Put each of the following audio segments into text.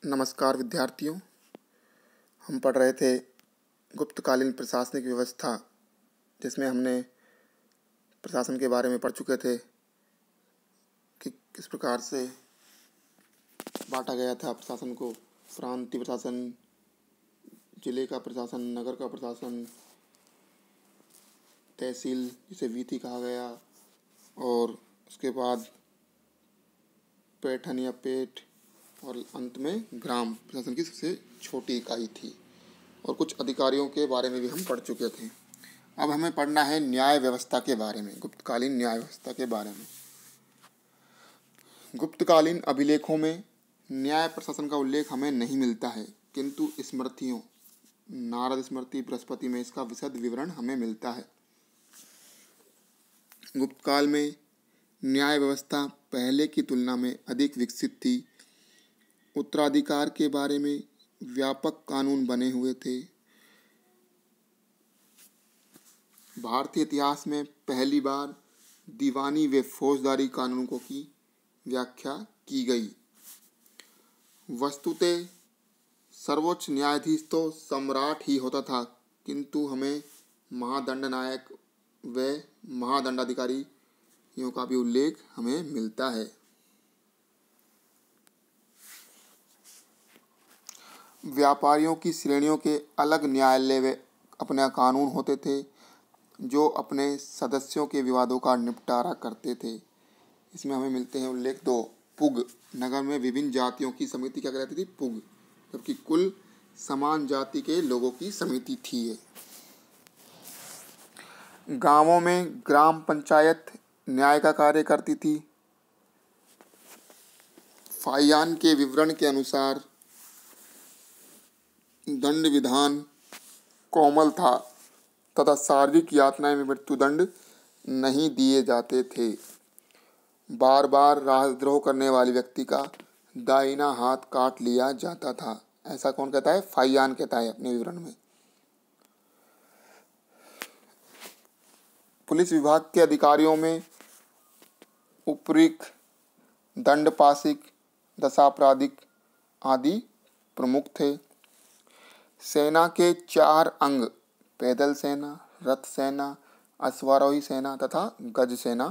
नमस्कार विद्यार्थियों। हम पढ़ रहे थे गुप्तकालीन प्रशासनिक व्यवस्था, जिसमें हमने प्रशासन के बारे में पढ़ चुके थे कि किस प्रकार से बांटा गया था प्रशासन को। प्रांतीय प्रशासन, जिले का प्रशासन, नगर का प्रशासन, तहसील जिसे वीथी कहा गया, और उसके बाद पैठन या पेठ, और अंत में ग्राम प्रशासन की सबसे छोटी इकाई थी। और कुछ अधिकारियों के बारे में भी हम पढ़ चुके थे। अब हमें पढ़ना है न्याय व्यवस्था के बारे में, गुप्तकालीन न्याय व्यवस्था के बारे में। गुप्तकालीन अभिलेखों में न्याय प्रशासन का उल्लेख हमें नहीं मिलता है, किंतु स्मृतियों, नारद स्मृति, बृहस्पति में इसका विशद विवरण हमें मिलता है। गुप्तकाल में न्याय व्यवस्था पहले की तुलना में अधिक विकसित थी। उत्तराधिकार के बारे में व्यापक कानून बने हुए थे। भारतीय इतिहास में पहली बार दीवानी व फौजदारी कानूनों की व्याख्या की गई। वस्तुतः सर्वोच्च न्यायाधीश तो सम्राट ही होता था, किंतु हमें महादंड नायक व महादंडाधिकारियों का भी उल्लेख हमें मिलता है। व्यापारियों की श्रेणियों के अलग न्यायालय व अपने कानून होते थे, जो अपने सदस्यों के विवादों का निपटारा करते थे। इसमें हमें मिलते हैं उल्लेख दो। पुग, नगर में विभिन्न जातियों की समिति क्या कहलाती थी? पुग, जबकि कुल समान जाति के लोगों की समिति थी ये। गांवों में ग्राम पंचायत न्याय का कार्य करती थी। फाइयान के विवरण के अनुसार दंड विधान कोमल था तथा शारीरिक यातनाएं में मृत्युदंड नहीं दिए जाते थे। बार बार राजद्रोह करने वाले व्यक्ति का दाहिना हाथ काट लिया जाता था। ऐसा कौन कहता है? फाइयान कहता है अपने विवरण में। पुलिस विभाग के अधिकारियों में उपरीक, दंडपाशिक, दशापराधिक आदि प्रमुख थे। सेना के 4 अंग पैदल सेना, रथ सेना, अश्वारोही सेना तथा गज सेना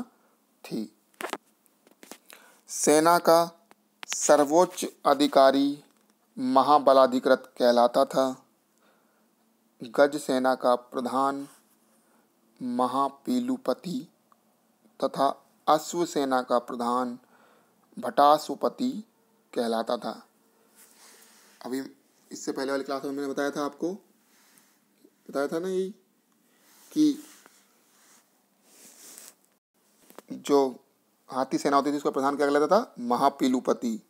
थी। सेना का सर्वोच्च अधिकारी महाबलाधिकृत कहलाता था। गज सेना का प्रधान महापीलुपति तथा अश्व सेना का प्रधान भटासुपति कहलाता था। अभी इससे पहले वाली क्लास में मैंने बताया था आपको, बताया था ना यही कि जो हाथी सेना होती थी उसका प्रधान क्या कहलाता था? महापीलुपति।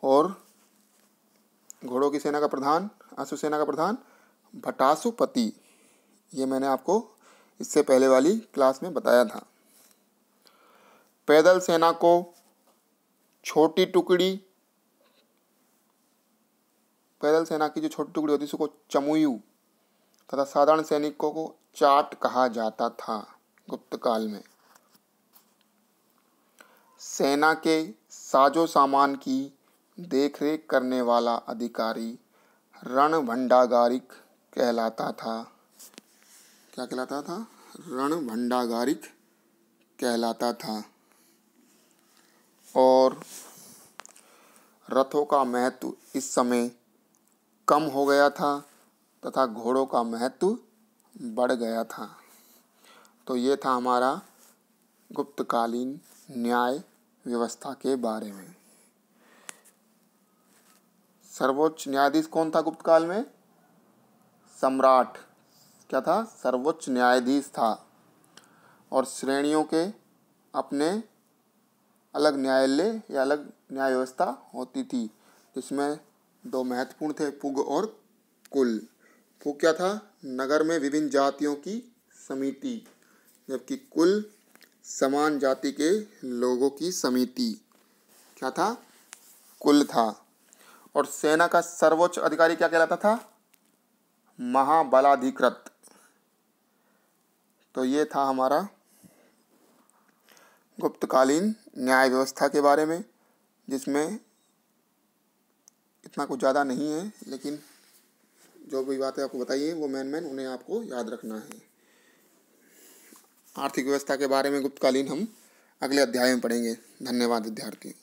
और घोड़ों की सेना का प्रधान, अश्व सेना का प्रधान भटासुपति। ये मैंने आपको इससे पहले वाली क्लास में बताया था। पैदल सेना को छोटी टुकड़ी, पैदल सेना की जो छोटी टुकड़ी होती है उसको चमुयू तथा साधारण सैनिकों को चाट कहा जाता था। गुप्तकाल में सेना के साजो सामान की देखरेख करने वाला अधिकारी रणभंडागारिक कहलाता था। क्या कहलाता था? रणभंडागारिक कहलाता था। और रथों का महत्व इस समय कम हो गया था तथा घोड़ों का महत्व बढ़ गया था। तो ये था हमारा गुप्तकालीन न्याय व्यवस्था के बारे में। सर्वोच्च न्यायाधीश कौन था गुप्तकाल में? सम्राट। क्या था? सर्वोच्च न्यायाधीश था। और श्रेणियों के अपने अलग न्यायालय या अलग न्याय व्यवस्था होती थी, जिसमें 2 महत्वपूर्ण थे, पुग और कुल। पुग क्या था? नगर में विभिन्न जातियों की समिति, जबकि कुल समान जाति के लोगों की समिति। क्या था? कुल था। और सेना का सर्वोच्च अधिकारी क्या कहलाता था? महाबलाधिकृत। तो ये था हमारा गुप्तकालीन न्याय व्यवस्था के बारे में, जिसमें इतना कुछ ज़्यादा नहीं है, लेकिन जो भी बातें आपको बताइए वो मेन उन्हें आपको याद रखना है। आर्थिक व्यवस्था के बारे में गुप्तकालीन हम अगले अध्याय में पढ़ेंगे। धन्यवाद विद्यार्थियों।